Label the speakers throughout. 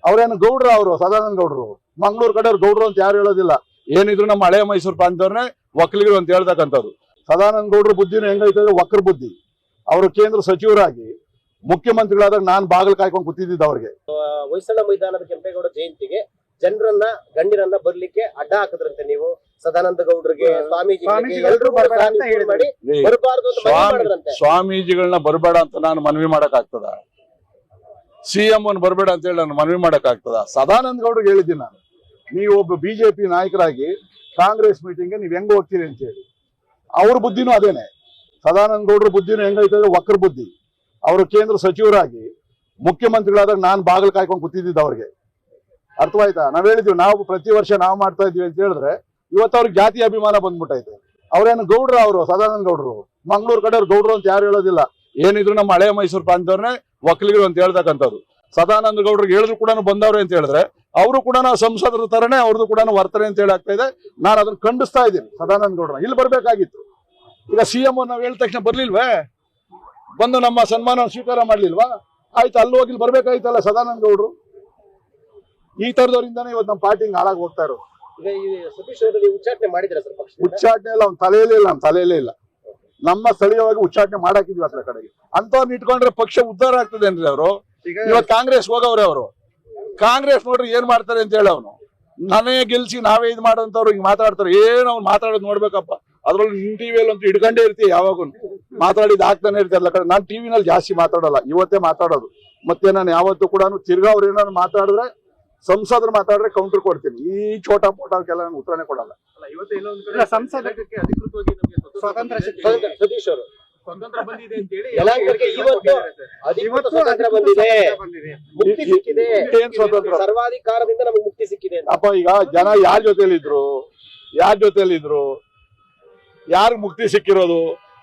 Speaker 1: ಅವ್ರೇನು ಗೌಡ್ರು, ಅವರು ಸದಾನಂದ ಗೌಡ್ರು, ಮಂಗಳೂರು ಕಡೆಯವ್ರು ಗೌಡ್ರು ಅಂತ ಯಾರು ಹೇಳೋದಿಲ್ಲ. ಏನಿದ್ರು ನಮ್ಮ ಹಳೆ ಮೈಸೂರು ಪ್ರಾಂತವ್ರನ್ನೇ ಒಕ್ಕಲಿಗರು ಅಂತ ಹೇಳ್ತಕ್ಕಂಥದ್ದು. ಸದಾನಂದ ಗೌಡ್ರ ಬುದ್ಧಿನೂ ಹೆಂಗೈತೆ ಅಂದ್ರೆ ವಕ್ರ ಬುದ್ಧಿ. ಅವರು ಕೇಂದ್ರ ಸಚಿವರಾಗಿ ಮುಖ್ಯಮಂತ್ರಿಗಳಾದಾಗ ನಾನು ಬಾಗಿಲು ಕಾಯ್ಕೊಂಡು ಕೂತಿದ್ದಿದ್ದು ಅವ್ರಿಗೆ.
Speaker 2: ಹೊಯ್ಸಳ ಮೈದಾನದ ಕೆಂಪೇಗೌಡ ಜಯಂತಿಗೆ ಜನರನ್ನ ಗಣ್ಯರನ್ನ ಬರ್ಲಿಕ್ಕೆ ಅಡ್ಡ ಹಾಕಿದ್ರಂತೆ ನೀವು. ಸದಾನಂದ ಗೌಡ್ರಿಗೆ,
Speaker 1: ಸ್ವಾಮೀಜಿಗಳನ್ನ ಬರಬೇಡ ಅಂತ ನಾನು ಮನವಿ ಮಾಡಕ್ ಆಗ್ತದ? ಸಿಎಂ ಅನ್ನು ಬರಬೇಡ ಅಂತ ಹೇಳಿ ನಾನು ಮನವಿ ಮಾಡಕ್ ಆಗ್ತದ? ಸದಾನಂದ ಗೌಡ್ರಿಗೆ ಹೇಳಿದ್ದೀನಿ ನಾನು, ನೀವು ಒಬ್ಬ ಬಿಜೆಪಿ ನಾಯಕರಾಗಿ ಕಾಂಗ್ರೆಸ್ ಮೀಟಿಂಗ್ಗೆ ನೀವ್ ಹೆಂಗ್ ಹೋಗ್ತೀರಿ ಅಂತ ಹೇಳಿ. ಅವ್ರ ಬುದ್ಧಿನೂ ಅದೇನೆ. ಸದಾನಂದ ಗೌಡ್ರ ಬುದ್ಧಿನೂ ಹೆಂಗೈತೆ ಅಂದ್ರೆ ವಕ್ರ ಬುದ್ಧಿ. ಅವರು ಕೇಂದ್ರ ಸಚಿವರಾಗಿ ಮುಖ್ಯಮಂತ್ರಿಗಳಾದಾಗ ನಾನು ಬಾಗಿಲು ಕಾಯ್ಕೊಂಡು ಕೂತಿದ್ದಿದ್ದು ಅವ್ರಿಗೆ. ಅರ್ಥವಾಯ್ತಾ? ನಾವ್ ಹೇಳಿದ್ವಿ, ನಾವು ಪ್ರತಿ ವರ್ಷ ನಾವು ಮಾಡ್ತಾ ಇದ್ವಿ ಅಂತ ಹೇಳಿದ್ರೆ ಇವತ್ತು ಅವ್ರಿಗೆ ಜಾತಿ ಅಭಿಮಾನ ಬಂದ್ಬಿಟ್ಟೈತೆ. ಅವ್ರೇನು ಗೌಡ್ರು, ಅವರು ಸದಾನಂದ ಗೌಡ್ರು, ಮಂಗಳೂರು ಕಡೆಯವ್ರು ಗೌಡ್ರು ಅಂತ ಯಾರು ಹೇಳೋದಿಲ್ಲ. ಏನಿದ್ರು ನಮ್ಮ ಹಳೆ ಮೈಸೂರು ಪ್ರಾಂತವ್ರನ್ನೇ ಒಕ್ಕಲಿಗರು ಅಂತ ಹೇಳ್ತಕ್ಕಂಥದ್ದು. ಸದಾನಂದ ಗೌಡ್ರಿಗೆ ಹೇಳಿದ್ರು ಕೂಡ ಬಂದವ್ರೆ ಅಂತ ಹೇಳಿದ್ರೆ ಅವರು ಕೂಡ ಸಂಸದರ ತರನೇ ಅವ್ರದ್ದು ಕೂಡ ವರ್ತನೆ ಅಂತ ಹೇಳಿ ಆಗ್ತಾ ಇದೆ. ನಾನು ಅದನ್ನ ಖಂಡಿಸ್ತಾ ಇದ್ದೀನಿ. ಸದಾನಂದ ಗೌಡ್ರ ಇಲ್ಲಿ ಬರ್ಬೇಕಾಗಿತ್ತು. ಈಗ ಸಿಎಂ ನಾವ್ ಹೇಳಿದ ತಕ್ಷಣ ಬರ್ಲಿಲ್ವೇ? ಬಂದು ನಮ್ಮ ಸನ್ಮಾನ ಸ್ವೀಕಾರ ಮಾಡ್ಲಿಲ್ವಾ? ಆಯ್ತು, ಅಲ್ಲಿ ಹೋಗಿ ಬರ್ಬೇಕಾಯ್ತಲ್ಲ ಸದಾನಂದ ಗೌಡ್ರು. ಈ ತರದವರಿಂದಾನೇ ಇವತ್ತು ನಮ್ಮ ಪಾರ್ಟಿ ಹಾಳಾಗಿ ಹೋಗ್ತಾ ಇರೋದು.
Speaker 2: ಈಗ ಈ ಸತೀಶ್ ಅವರು ನೀವು ಉಚ್ಚಾಟನೆ ಮಾಡಿದ್ರೆ ಸರ್?
Speaker 1: ಉಚ್ಚಾಟನೆ ಎಲ್ಲ ಅವ್ನ ತಲೆಯಲ್ಲೇ ಇಲ್ಲ, ನಮ್ಮ ತಲೆಯಲ್ಲೇ ಇಲ್ಲ. ನಮ್ಮ ಸ್ಥಳೀಯವಾಗಿ ಉಚ್ಚಾಟನೆ ಮಾಡಾಕಿದ್ವಿ ಅದ್ರ ಕಡೆಗೆ. ಅಂತವ್ರನ್ನ ಇಟ್ಕೊಂಡ್ರೆ ಪಕ್ಷ ಉದ್ಧಾರ ಆಗ್ತದೇನ್ರಿ? ಅವರು ಇವತ್ತು ಕಾಂಗ್ರೆಸ್ ಹೋಗವ್ರೆ. ಅವರು ಕಾಂಗ್ರೆಸ್ ನೋಡ್ರಿ ಏನ್ ಮಾಡ್ತಾರೆ ಅಂತ ಹೇಳಿ, ಅವನು ನಾನೇ ಗೆಲ್ಸಿ ನಾವೇ ಇದು ಮಾಡೋಂಥವ್ರು ಹಿಂಗ್ ಮಾತಾಡ್ತಾರೆ. ಏನ್ ಅವ್ನು ಮಾತಾಡೋದು ನೋಡ್ಬೇಕಪ್ಪ. ಅದ್ರಲ್ಲಿ ನಿನ್ ಟಿವಿಯಲ್ಲಿ ಅಂತೂ ಹಿಡ್ಕೊಂಡೇ ಇರ್ತೀವಿ, ಯಾವಾಗೂ ಮಾತಾಡಿದ್ ಆಗ್ತಾನೆ ಇರ್ತಾರಲ್ಲ ಕಡೆ. ನಾನು ಟಿವಿನಲ್ಲಿ ಜಾಸ್ತಿ ಮಾತಾಡೋಲ್ಲ, ಇವತ್ತೇ ಮಾತಾಡೋದು. ಮತ್ತೆ ನಾನು ಯಾವತ್ತೂ ಕೂಡ ತಿರ್ಗಾ ಅವ್ರು ಏನಾದ್ರು ಮಾತಾಡಿದ್ರೆ, ಸಂಸದರು ಮಾತಾಡಿದ್ರೆ ಕೌಂಟರ್ ಕೊಡ್ತೀನಿ. ಈ ಚೋಟಾ ಪೋಟಕ್ಕೆಲ್ಲ ನಾನು ಉತ್ತರನೇ ಕೊಡಲ್ಲ.
Speaker 2: ಸತೀಶ್ ಅವರು
Speaker 3: ಸ್ವತಂತ್ರ ಬಂದಿದೆ ಅಂತ ಹೇಳಿ
Speaker 2: ಮುಕ್ತಿ ಸಿಕ್ಕಿದೆ, ಸರ್ವಾಧಿಕಾರದಿಂದ ನಮಗೆ ಮುಕ್ತಿ ಸಿಕ್ಕಿದೆ
Speaker 1: ಅಪ್ಪ. ಈಗ ಜನ ಯಾರ ಜೊತೆಲಿದ್ರು ಯಾರು ಮುಕ್ತಿ ಸಿಕ್ಕಿರೋದು?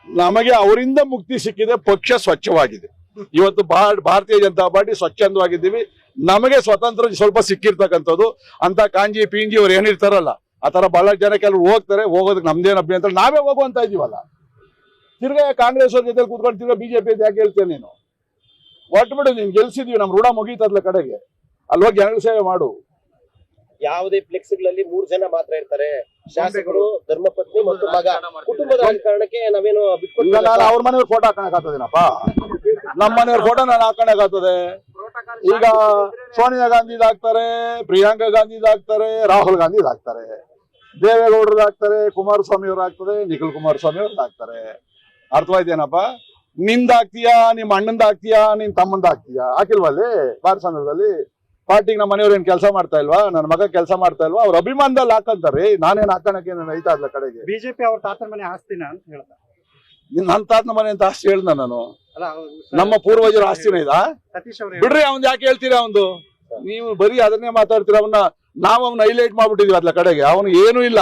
Speaker 1: ನಮಗೆ ಅವರಿಂದ ಮುಕ್ತಿ ಸಿಕ್ಕಿದೆ. ಪಕ್ಷ ಸ್ವಚ್ಛವಾಗಿದೆ. ಇವತ್ತು ಭಾರತೀಯ ಜನತಾ ಪಾರ್ಟಿ ಸ್ವಚ್ಛಂದವಾಗಿದ್ದೀವಿ. ನಮಗೆ ಸ್ವತಂತ್ರ ಸ್ವಲ್ಪ ಸಿಕ್ಕಿರ್ತಕ್ಕಂಥದ್ದು. ಅಂತ ಕಾಂಜಿ ಪಿಂಜಿ ಅವ್ರು ಏನಿರ್ತಾರಲ್ಲ, ಆ ತರ ಬಹಳ ಜನ ಕೆಲವರು ಹೋಗ್ತಾರೆ. ಹೋಗೋದಕ್ಕೆ ನಮ್ದೇನು ಅಭ್ಯಂತರ? ನಾವೇ ಹೋಗುವಂತ ಇದೀವಲ್ಲ. ತಿರ್ಗಾ ಕಾಂಗ್ರೆಸ್ ಅವ್ರ ಜೊತೆ ಕೂತ್ಕೊಂಡು ತಿರ್ಗಾ ಬಿಜೆಪಿ ಅಂತ ಯಾಕೆ ಹೇಳ್ತೇನೆ ನೀನು? ಒಟ್ಬಿಡು, ನೀನ್ ಗೆಲ್ಸಿದ್ವಿ, ನಮ್ ಋಣ ಮುಗೀತದ್ಲ ಕಡೆಗೆ. ಅಲ್ಲಿ ಹೋಗಿ ಜನಗಳ ಸೇವೆ ಮಾಡು.
Speaker 2: ಯಾವುದೇ ಫ್ಲೆಕ್ಸ್ಗಳಲ್ಲಿ 3 ಜನ ಮಾತ್ರ ಇರ್ತಾರೆ, ಶಾಸಕರು, ಧರ್ಮಪತ್ನಿ ಮತ್ತು ಮಗ. ಕುಟುಂಬದ ರಾಜಕಾರಣಕ್ಕೆ ನಾವೇನು ಬಿಟ್ಕೊಟ್ಟಿಲ್ಲ.
Speaker 1: ನಾನು ಅವ್ರ ಮನೆಯವ್ರ ಫೋಟೋ ಹಾಕಣಕ್ ಆಗ್ತದೇನಪ್ಪ? ನಮ್ಮ ಮನೆಯವ್ರ ಫೋಟೋ ನಾನು ಹಾಕಣಕ್ ಆಗ್ತದೆ? ಈಗ ಸೋನಿಯಾ ಗಾಂಧಿ ಹಾಕ್ತಾರೆ, ಪ್ರಿಯಾಂಕಾ ಗಾಂಧಿ ಹಾಕ್ತಾರೆ, ರಾಹುಲ್ ಗಾಂಧಿ ಹಾಕ್ತಾರೆ, ದೇವೇಗೌಡರು ಹಾಕ್ತಾರೆ, ಕುಮಾರಸ್ವಾಮಿ ಅವ್ರು ಹಾಕ್ತಾರೆ, ನಿಖಿಲ್ ಕುಮಾರಸ್ವಾಮಿ ಅವ್ರು ಹಾಕ್ತಾರೆ. ಅರ್ಥವಾಯ್ತೇನಪ್ಪ? ನಿಂದ ಹಾಕ್ತೀಯಾ, ನಿಮ್ಮ ಅಣ್ಣಂದ ಹಾಕ್ತೀಯಾ, ನಿನ್ ತಮ್ಮಂದ ಹಾಕ್ತೀಯಾ? ಹಾಕಿಲ್ವಲ್ಲಿ ಭಾರತ ಸಂಘದಲ್ಲಿ ಪಾರ್ಟಿಗೆ ನಮ್ಮ ಮನೆಯವ್ರು ಏನ್ ಕೆಲಸ ಮಾಡ್ತಾ ಇಲ್ವಾ? ನನ್ನ ಮಗ ಕೆಲಸ ಮಾಡ್ತಾ ಇಲ್ವಾ? ಅವ್ರ ಅಭಿಮಾನದಲ್ಲಿ ಹಾಕಂತಾರೆ. ನಾನೇನ್ ಹಾಕೋಣಕ್ಕೆ ಐತಾ ಅದ್ಲ ಕಡೆಗೆ.
Speaker 3: ಬಿಜೆಪಿ ಅವ್ರ ತಾತನ ಮನೆ ಆಸ್ತಿನ ಅಂತ ಹೇಳ್ತಾರೆ.
Speaker 1: ನನ್ನ ತಾತನ ಮನೆ ಅಂತ ಆಸ್ತಿ ಹೇಳ್ದ ನಾನು? ನಮ್ಮ ಪೂರ್ವಜರ ಆಸ್ತಿನ ಇದ? ಬಿಡ್ರಿ, ಅವ್ನ್ ಯಾಕೆ ಹೇಳ್ತೀರಾ? ನೀವು ಬರೀ ಅದನ್ನೇ ಮಾತಾಡ್ತೀರ. ನಾವು ಅವ್ನ ಹೈಲೈಟ್ ಮಾಡ್ಬಿಟ್ಟಿದೀವಿ ಅದ್ಲ ಕಡೆಗೆ. ಅವನು ಏನೂ ಇಲ್ಲ.